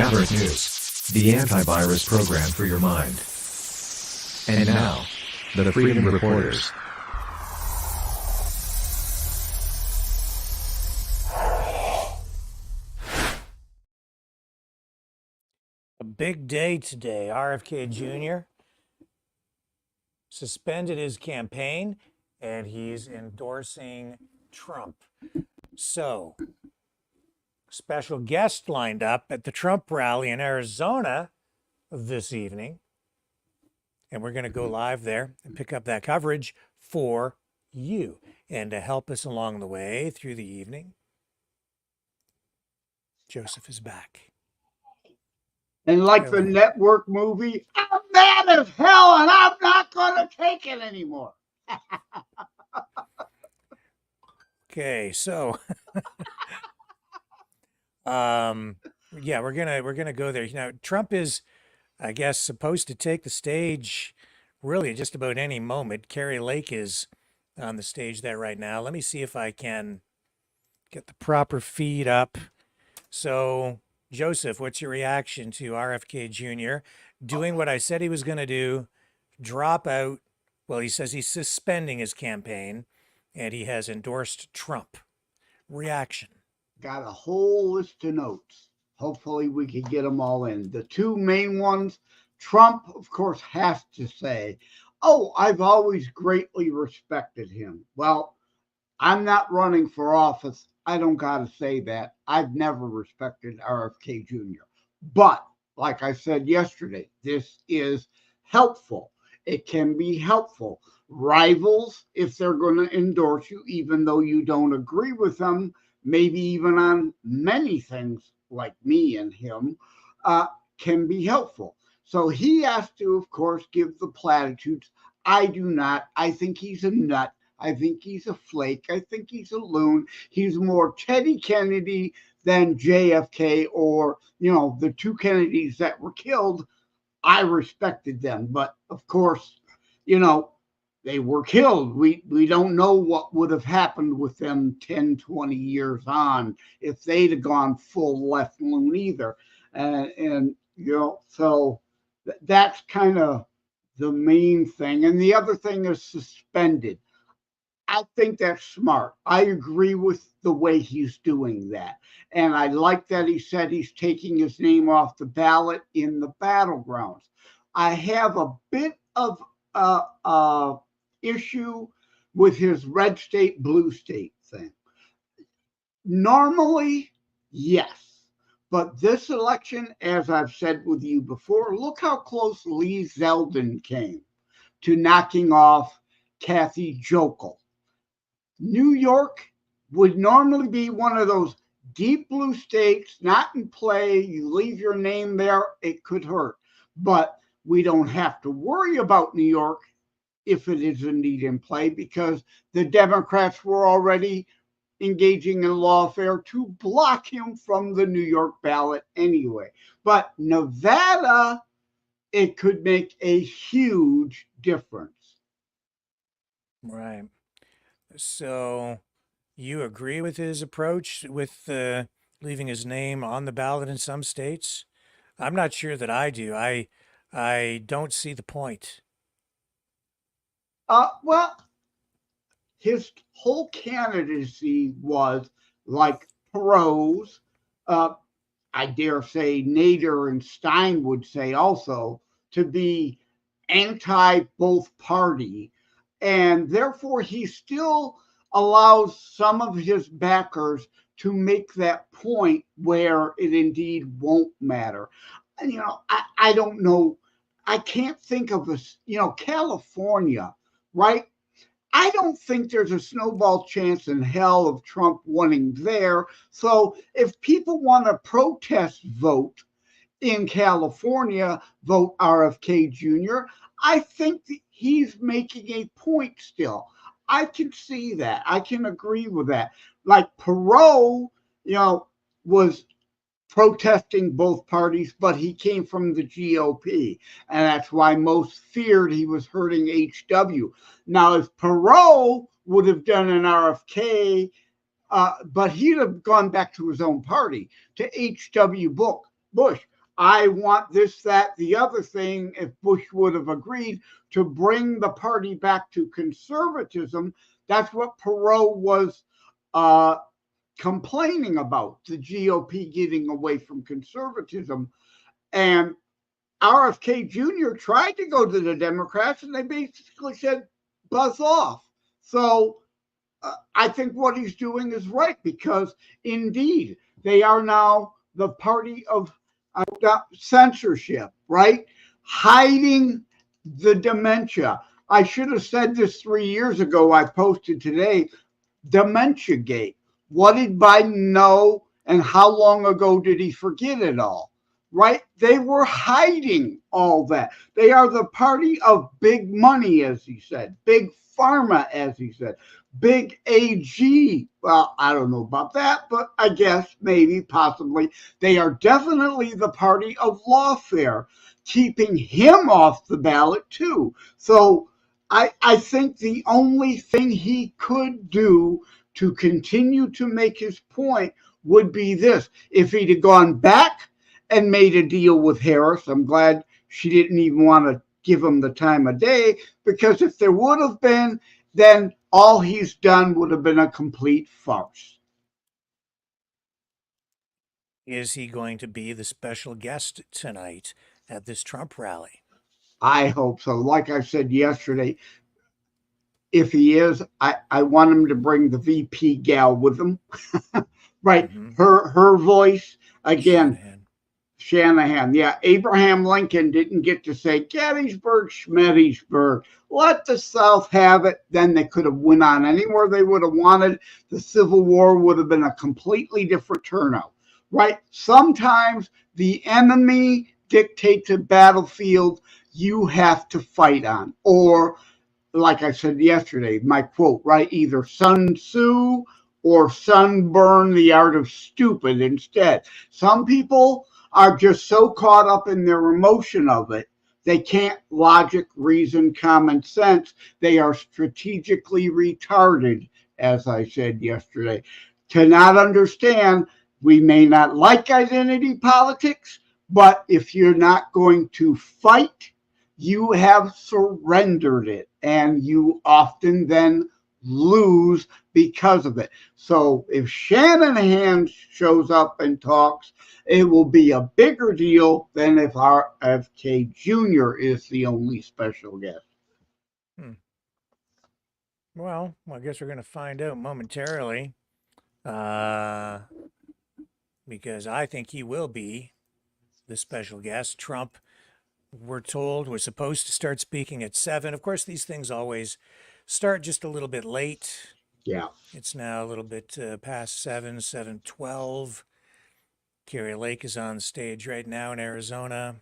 Maverick News, the antivirus program for your mind. And now, the Freedom Reporters. A big day today. RFK Jr. suspended his campaign and he's endorsing Trump. So, special guest lined up at the Trump rally in Arizona this evening. And we're going to go live there and pick up that coverage for you. And to help us along the way through the evening, Joseph is back. And like the network movie, I'm mad as hell and I'm not going to take it anymore. Okay, so yeah, we're gonna go there. Now, Trump is, I guess, supposed to take the stage really just about any moment. Carrie Lake is on the stage there right now. Let me see if I can get the proper feed up. So, Joseph, what's your reaction to RFK Jr. doing what I said he was going to do, drop out? Well, he says he's suspending his campaign and he has endorsed Trump. Reaction. Got a whole list of notes. Hopefully we can get them all in. The two main ones, Trump, of course, has to say, oh, I've always greatly respected him. Well, I'm not running for office. I don't got to say that. I've never respected RFK Jr. But like I said yesterday, this is helpful. It can be helpful. Rivals, if they're going to endorse you, even though you don't agree with them, maybe even on many things like me and him, can be helpful. So he has to, of course, give the platitudes. I do not. I think he's a nut. I think he's a flake. I think he's a loon. He's more Teddy Kennedy than JFK or, the two Kennedys that were killed. I respected them. But, of course, they were killed. We don't know what would have happened with them 10, 20 years on if they'd have gone full left loon either. So that's kind of the main thing. And the other thing is suspended. I think that's smart. I agree with the way he's doing that. And I like that he said he's taking his name off the ballot in the battlegrounds. I have a bit of issue with his red state, blue state thing. Normally, yes. But this election, as I've said with you before, look how close Lee Zeldin came to knocking off Kathy Jokel. New York would normally be one of those deep blue states, not in play. You leave your name there, it could hurt. But we don't have to worry about New York if it is indeed in play, because the Democrats were already engaging in lawfare to block him from the New York ballot anyway. But Nevada, it could make a huge difference. Right. So you agree with his approach with leaving his name on the ballot in some states? I'm not sure that I do. I don't see the point. Well, his whole candidacy was like Perot's. I dare say Nader and Stein would say also, to be anti both party. And therefore, he still allows some of his backers to make that point where it indeed won't matter. And, I don't know. I can't think of California, right? I don't think there's a snowball chance in hell of Trump winning there. So if people want to protest vote in California, vote RFK Jr., I think that he's making a point still. I can see that. I can agree with that. Like Perot, was protesting both parties, but he came from the GOP. And that's why most feared he was hurting HW. Now, if Perot would have done an RFK, but he'd have gone back to his own party, to HW Bush. I want this, that, the other thing, if Bush would have agreed to bring the party back to conservatism. That's what Perot was uh, complaining about, the GOP getting away from conservatism. And RFK Jr. tried to go to the Democrats, and they basically said, buzz off. So I think what he's doing is right, because indeed they are now the party of censorship, right? Hiding the dementia. I should have said this 3 years ago. I posted today, Dementia Gate. What did Biden know, and how long ago did he forget it all? Right? They were hiding all that. They are the party of big money, as he said, big pharma, as he said, big AG. Well, I don't know about that, but I guess maybe, possibly. They are definitely the party of lawfare, keeping him off the ballot too. So I think the only thing he could do to continue to make his point would be this. If he'd have gone back and made a deal with Harris, I'm glad she didn't even want to give him the time of day, because if there would have been, then all he's done would have been a complete farce. Is he going to be the special guest tonight at this Trump rally? I hope so. Like I said yesterday, if he is, I want him to bring the VP gal with him. Right. Mm-hmm. Her voice again. Shanahan. Yeah. Abraham Lincoln didn't get to say Gettysburg, Schmettysburg. Let the South have it. Then they could have went on anywhere they would have wanted. The Civil War would have been a completely different turnout. Right. Sometimes the enemy dictates a battlefield you have to fight on, or like I said yesterday, my quote, right? Either Sun Tzu or sunburn the art of stupid instead. Some people are just so caught up in their emotion of it, they can't logic, reason, common sense. They are strategically retarded, as I said yesterday. To not understand, we may not like identity politics, but if you're not going to fight, you have surrendered it, and you often then lose because of it. So if Shanahan shows up and talks, it will be a bigger deal than if RFK Jr. is the only special guest. Well, I guess we're going to find out momentarily, because I think he will be the special guest. Trump, we're told, was supposed to start speaking at 7. Of course, these things always start just a little bit late. Yeah. It's now a little bit past 7:12. Kari Lake is on stage right now in Arizona.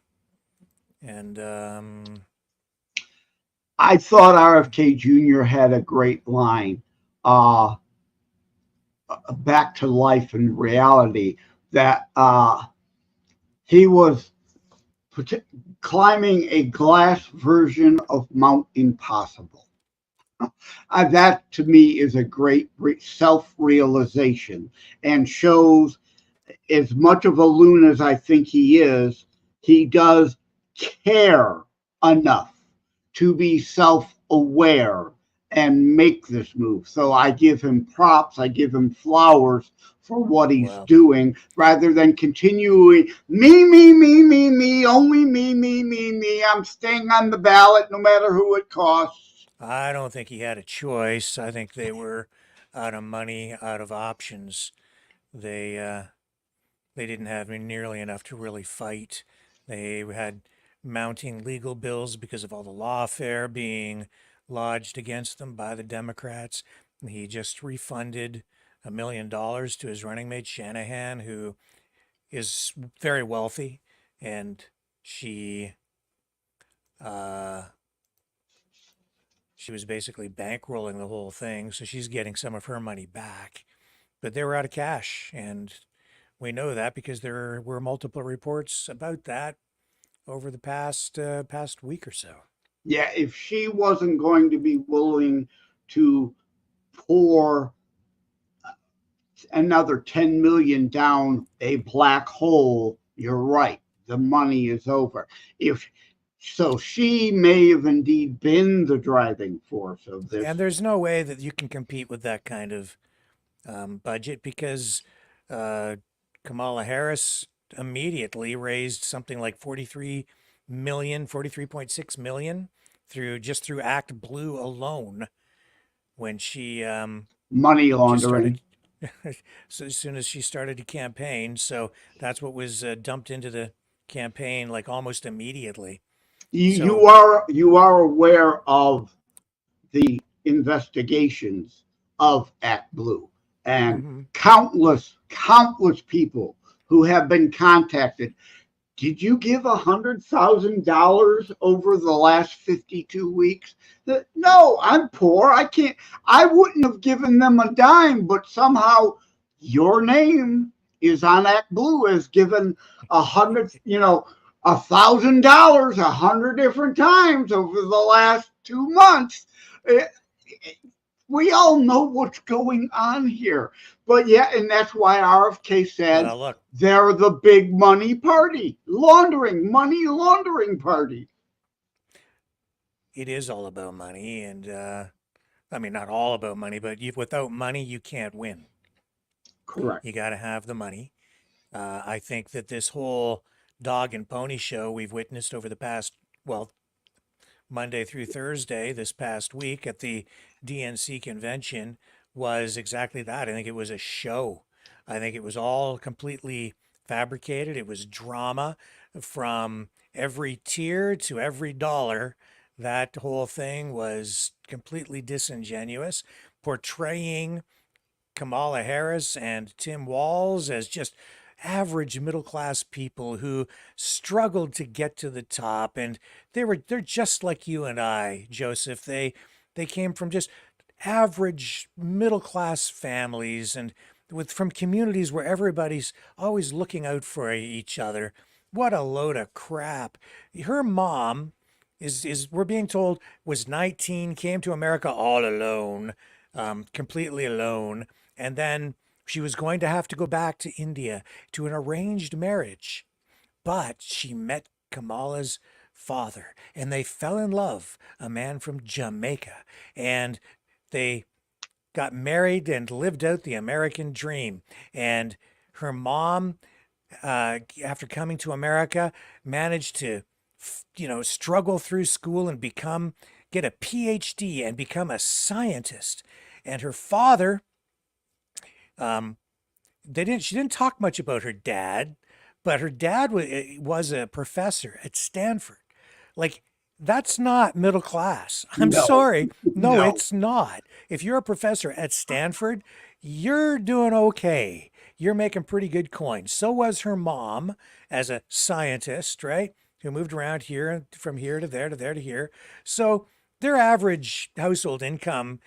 And I thought RFK Jr. had a great line, back to life and reality, that he was climbing a glass version of Mount Impossible. That to me is a great self-realization, and shows, as much of a loon as I think he is, he does care enough to be self-aware and make this move. So I give him props, I give him flowers for what he's doing, rather than continuing me, only me. I'm staying on the ballot no matter who it costs. I don't think he had a choice. I think they were out of money, out of options. They didn't have nearly enough to really fight. They had mounting legal bills because of all the lawfare being lodged against them by the Democrats. He just refunded $1 million to his running mate Shanahan, who is very wealthy, and she was basically bankrolling the whole thing, so she's getting some of her money back. But they were out of cash, and we know that because there were multiple reports about that over the past week or so. Yeah, if she wasn't going to be willing to pour another 10 million down a black hole, you're right. the money is over. If so, she may have indeed been the driving force of this. And there's no way that you can compete with that kind of budget because uh, Kamala Harris immediately raised something like 43.6 million through Act Blue alone when she Money just laundering. started. So as soon as she started to campaign, so that's what was dumped into the campaign like almost immediately. You So are aware of the investigations of Act Blue and mhm. countless people who have been contacted. Did you give $100,000 over the last 52 weeks? No, I'm poor. I can't. I wouldn't have given them a dime, but somehow your name is on Act Blue as given 1,000 dollars 100 different times over the last 2 months. Eh, We all know what's going on here, but yeah, and that's why RFK said Well, look, they're the big money party, money laundering party. it is all about money, and I mean, not all about money, but without money, you can't win. Correct. You got to have the money. I think that this whole dog and pony show we've witnessed over the past, well, Monday through Thursday this past week at the DNC convention was exactly that. I think it was a show. I think it was all completely fabricated. It was drama from every tier to every dollar. That whole thing was completely disingenuous, portraying Kamala Harris and Tim Walz as just average middle class people who struggled to get to the top, and they're just like you and I, Joseph. They came from just average middle class families and with from communities where everybody's always looking out for each other. What a load of crap. Her mom is we're being told was 19, came to America all alone, completely alone, and then she was going to have to go back to India to an arranged marriage. But she met Kamala's father and they fell in love, a man from Jamaica. And they got married and lived out the American dream. And her mom, after coming to America, managed to, struggle through school and get a PhD and become a scientist. And her father, um, she didn't talk much about her dad, but her dad was a professor at Stanford. Like, that's not middle class. I'm No, sorry. No, no. it's not. If you're a professor at Stanford, you're doing okay. You're making pretty good coin. So was her mom as a scientist, right? Who moved around here, from here to there to there to here. So their average household income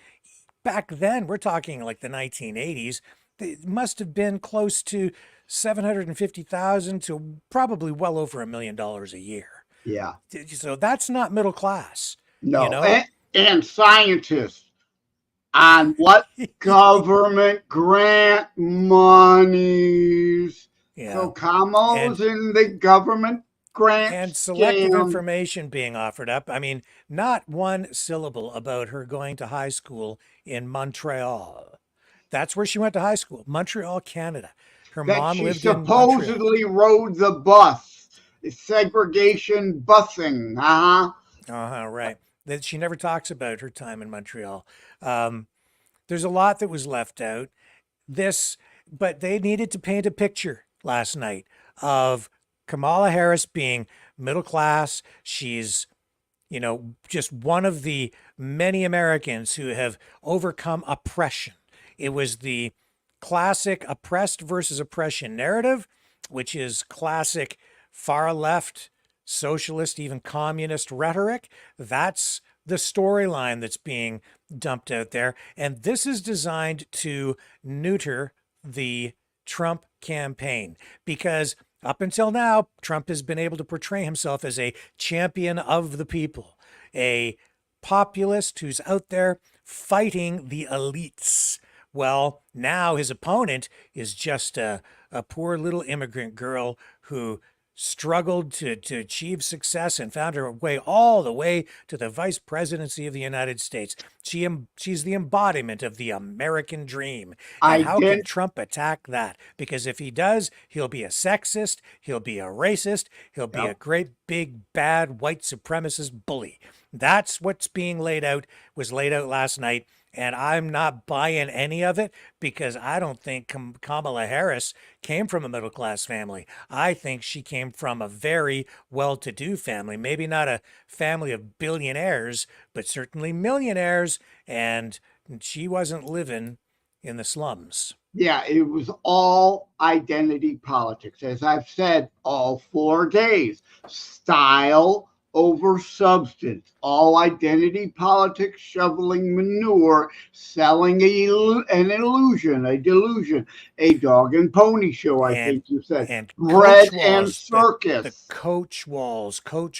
back then, we're talking like the 1980s, it must have been close to 750,000 to probably well over $1 million a year. Yeah, So that's not middle class, you no. know? And scientists on what government grant monies. Yeah. So Kamala's And in the government grant and selective scam. information being offered up. I mean, not one syllable about her going to high school in Montreal. That's where she went to high school, Montreal, Canada. Her That mom she lived in Montreal. supposedly rode the bus, segregation busing. Uh-huh, right. That she never talks about her time in Montreal. Um, there's a lot that was left out. This, but they needed to paint a picture last night of Kamala Harris being middle class. She's, just one of the many Americans who have overcome oppression. It was the classic oppressed versus oppression narrative, which is classic far left, socialist, even communist rhetoric. That's the storyline that's being dumped out there. And this is designed to neuter the Trump campaign because up until now, Trump has been able to portray himself as a champion of the people, a populist who's out there fighting the elites. Well, now his opponent is just a poor little immigrant girl who struggled to achieve success and found her way all the way to the vice presidency of the United States. She's the embodiment of the American dream. And how can Ident- Trump attack that? Because if he does, he'll be a sexist, he'll be a racist, he'll be a Yep. great big bad white supremacist bully. That's what's being laid out, was laid out last night. And I'm not buying any of it because I don't think Kamala Harris came from a middle class family. I think she came from a very well to do family. Maybe not a family of billionaires, but certainly millionaires. And she wasn't living in the slums. Yeah, it was all identity politics. As I've said all 4 days, style over substance, all identity politics, shoveling manure, selling an illusion, a delusion, a dog and pony show, I And think you said, and bread Coach and Walls, the circus. Coach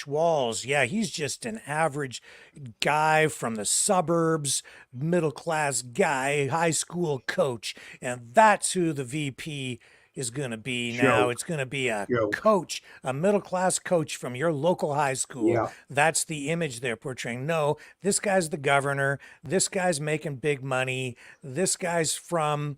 Walls. Yeah, he's just an average guy from the suburbs, middle class guy, high school coach. And that's who the VP is going to be now. Joke, It's going to be a joke. coach, a middle class coach from your local high school. Yeah. That's the image they're portraying. No, this guy's the governor. This guy's making big money. This guy's from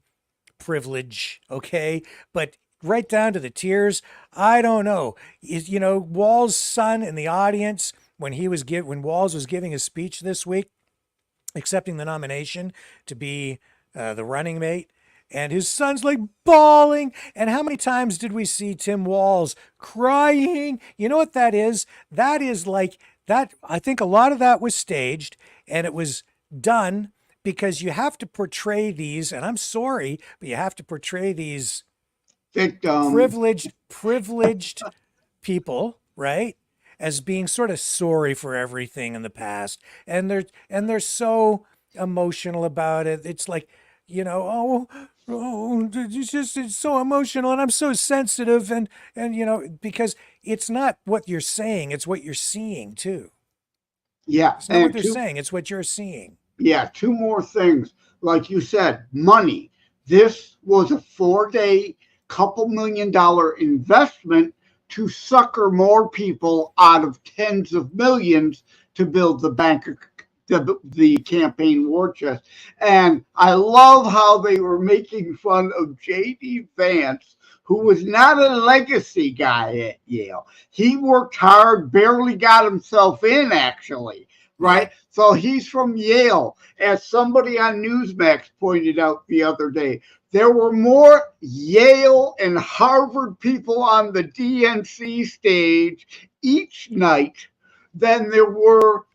privilege, okay? But right down to the tears, I don't know. Wall's son in the audience when Walls was giving his speech this week, accepting the nomination to be the running mate. And his son's like bawling. And how many times did we see Tim Walz crying? You know what that is? That is like that. I think a lot of that was staged, and it was done because you have to portray these, and I'm sorry, but you have to portray these Victim. privileged people, right? As being sort of sorry for everything in the past. And they're so emotional about it. It's like, it's so emotional and I'm so sensitive and because it's not what you're saying, it's what you're seeing too. Yeah. It's not what they're saying, it's what you're seeing. Yeah, two more things. Like you said, money. This was a 4-day, couple $1 million investment to sucker more people out of tens of millions to build the campaign war chest. And I love how they were making fun of J.D. Vance, who was not a legacy guy at Yale. He worked hard, barely got himself in, actually. Right? So he's from Yale. As somebody on Newsmax pointed out the other day, there were more Yale and Harvard people on the DNC stage each night than there were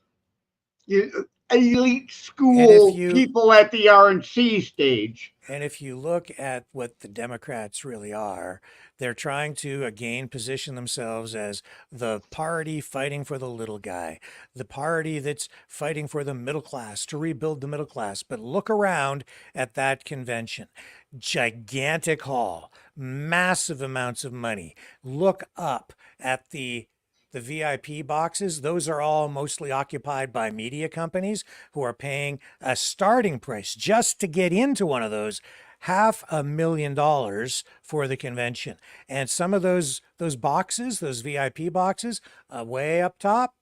elite school people at the RNC stage. And if you look at what the Democrats really are, they're trying to again position themselves as the party fighting for the little guy, the party that's fighting for the middle class, to rebuild the middle class. But look around at that convention. Gigantic hall, massive amounts of money. Look up at the VIP boxes. Those are all mostly occupied by media companies who are paying a starting price just to get into one of those, $500,000 for the convention. And some of those boxes, those VIP boxes, way up top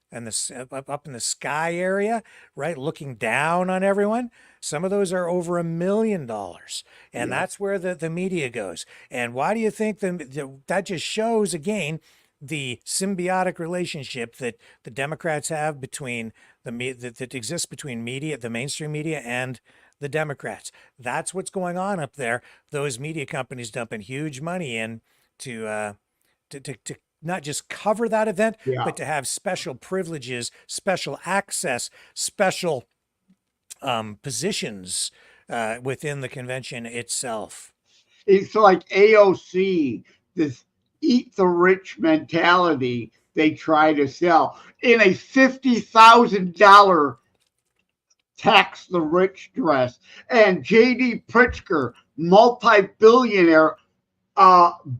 and up in the sky area, right, looking down on everyone, some of those are over $1 million. And that's where the media goes. And why do you think that just shows again the symbiotic relationship that the Democrats have between that exists between media, the mainstream media, and the Democrats? That's what's going on up there. Those media companies dumping huge money in to not just cover that event, but to have special privileges, special access, special positions within the convention itself. It's like AOC, this eat the rich mentality they try to sell in a $50,000 tax the rich dress. And J.D. Pritzker, multi-billionaire,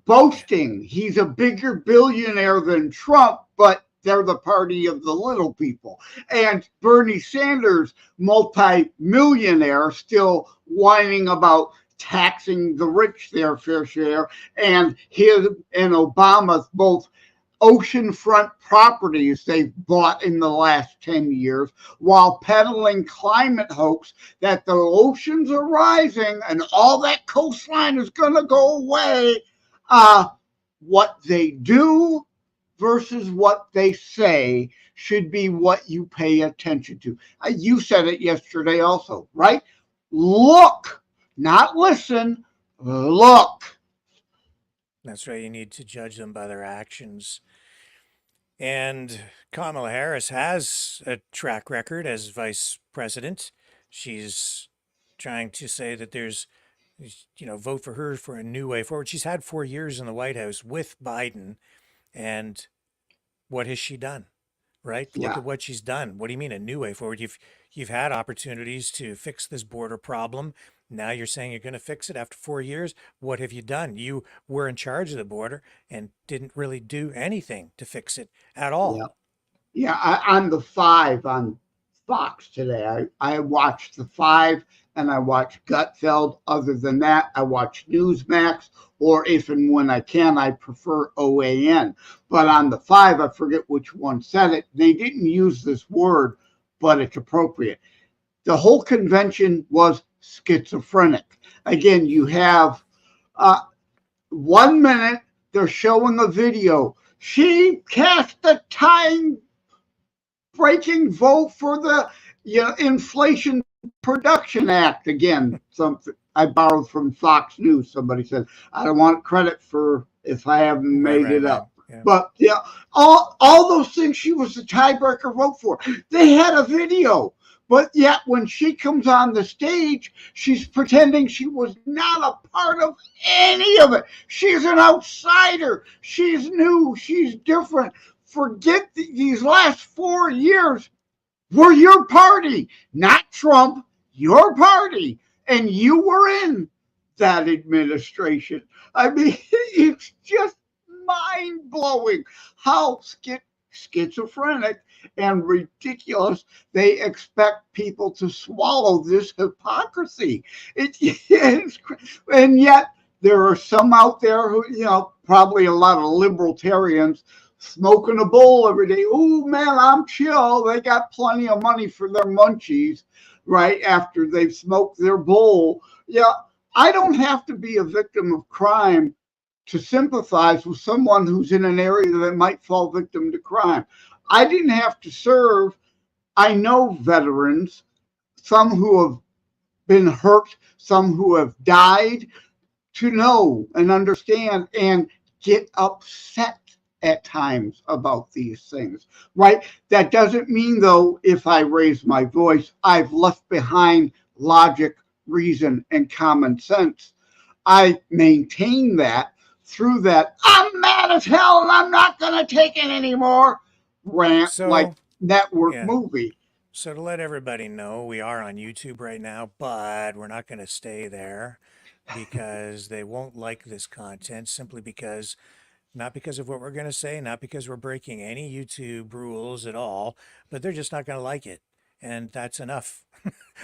boasting he's a bigger billionaire than Trump, but they're the party of the little people. And Bernie Sanders, multi-millionaire, still whining about taxing the rich their fair share, and his and Obama's both oceanfront properties they've bought in the last 10 years while peddling climate hoax that the oceans are rising and all that coastline is going to go away. What they do versus what they say should be what you pay attention to. You said it yesterday also, right? Look, not listen, look. That's right. You need to judge them by their actions. And Kamala Harris has a track record as vice president. She's trying to say that there's, vote for her for a new way forward. She's had 4 years in the White House with Biden. And what has she done? Right? Look Yeah. at what she's done. What do you mean a new way forward? You've had opportunities to fix this border problem. Now you're saying you're going to fix it after 4 years. What have you done? You were in charge of the border and didn't really do anything to fix it at all. Yeah. Yeah, on the 5 on Fox today. I watched the 5 and I watched Gutfeld. Other than that, I watch Newsmax, or if and when I can, I prefer OAN. But on the 5, I forget which one said it. They didn't use this word, but it's appropriate. The whole convention was schizophrenic. Again, you have 1 minute, they're showing a video. She cast a time-breaking vote for the Inflation Production Act. Again, something I borrowed from Fox News. Somebody said, I don't want credit for if I haven't made it up. Yeah. But yeah, all those things she was the tiebreaker vote for. They had a video. But yet when she comes on the stage, she's pretending she was not a part of any of it. She's an outsider. She's new. She's different. Forget these last 4 years were your party, not Trump, your party. And you were in that administration. I mean, it's just mind-blowing how schizophrenic and ridiculous they expect people to swallow this hypocrisy. And yet there are some out there who, probably a lot of libertarians smoking a bowl every day. Oh man, I'm chill. They got plenty of money for their munchies right after they've smoked their bowl. Yeah, I don't have to be a victim of crime to sympathize with someone who's in an area that might fall victim to crime. I didn't have to serve. I know veterans, some who have been hurt, some who have died, to know and understand and get upset at times about these things, right? That doesn't mean, though, if I raise my voice, I've left behind logic, reason, and common sense. I maintain that through that I'm mad as hell and I'm not going to take it anymore rant, like network movie. So to let everybody know, we are on YouTube right now, but we're not going to stay there because they won't like this content simply because, not because of what we're going to say, not because we're breaking any YouTube rules at all, but they're just not going to like it. And that's enough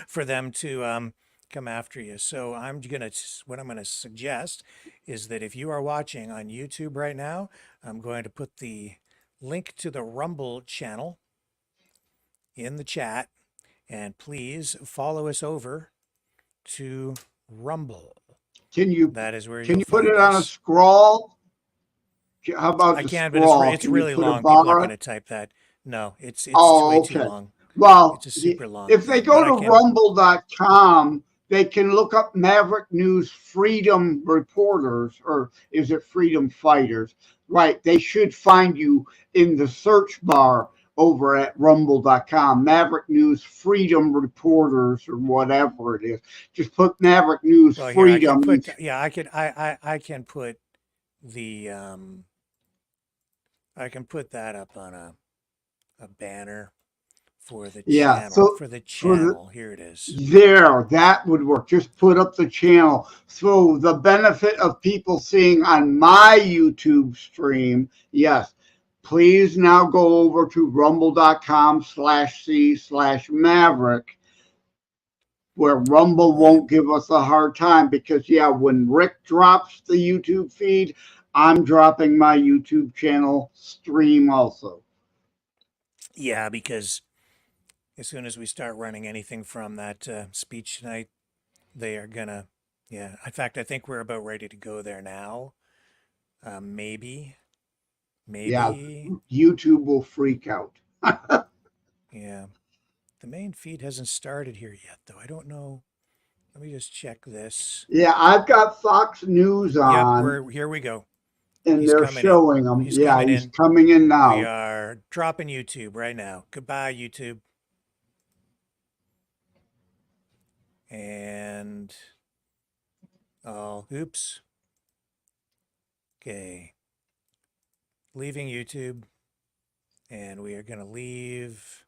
for them to come after you. So what I'm going to suggest is that if you are watching on YouTube right now, I'm going to put the link to the Rumble channel in the chat, and please follow us over to Rumble. That is where can you put it on a scroll? How about I can, scroll? But it's really long. People aren't going to type that. No, it's way too long. Well, it's a super long. If they go to rumble.com, they can look up Maverick News Freedom Reporters, or is it Freedom Fighters? Right. They should find you in the search bar over at rumble.com. Maverick News Freedom Reporters, or whatever it is. Just put Maverick News Freedom. I can put the I can put that up on a banner for the channel. So for the channel, here it is. There, that would work. Just put up the channel. So the benefit of people seeing on my YouTube stream, yes, please now go over to rumble.com/c/Maverick, where Rumble won't give us a hard time because, yeah, when Rick drops the YouTube feed, I'm dropping my YouTube channel stream also. Yeah, because as soon as we start running anything from that speech tonight, they are gonna. Yeah, in fact, I think we're about ready to go there now. Maybe, Yeah, maybe. YouTube will freak out. Yeah, the main feed hasn't started here yet, though. I don't know. Let me just check this. Yeah, I've got Fox News Yep, on, we're here. We go. and He's they're coming in. showing him. He's Yeah, coming he's in. coming in We now. are dropping YouTube right now. Goodbye, YouTube. And oh, oops. Okay. Leaving YouTube. And we are going to leave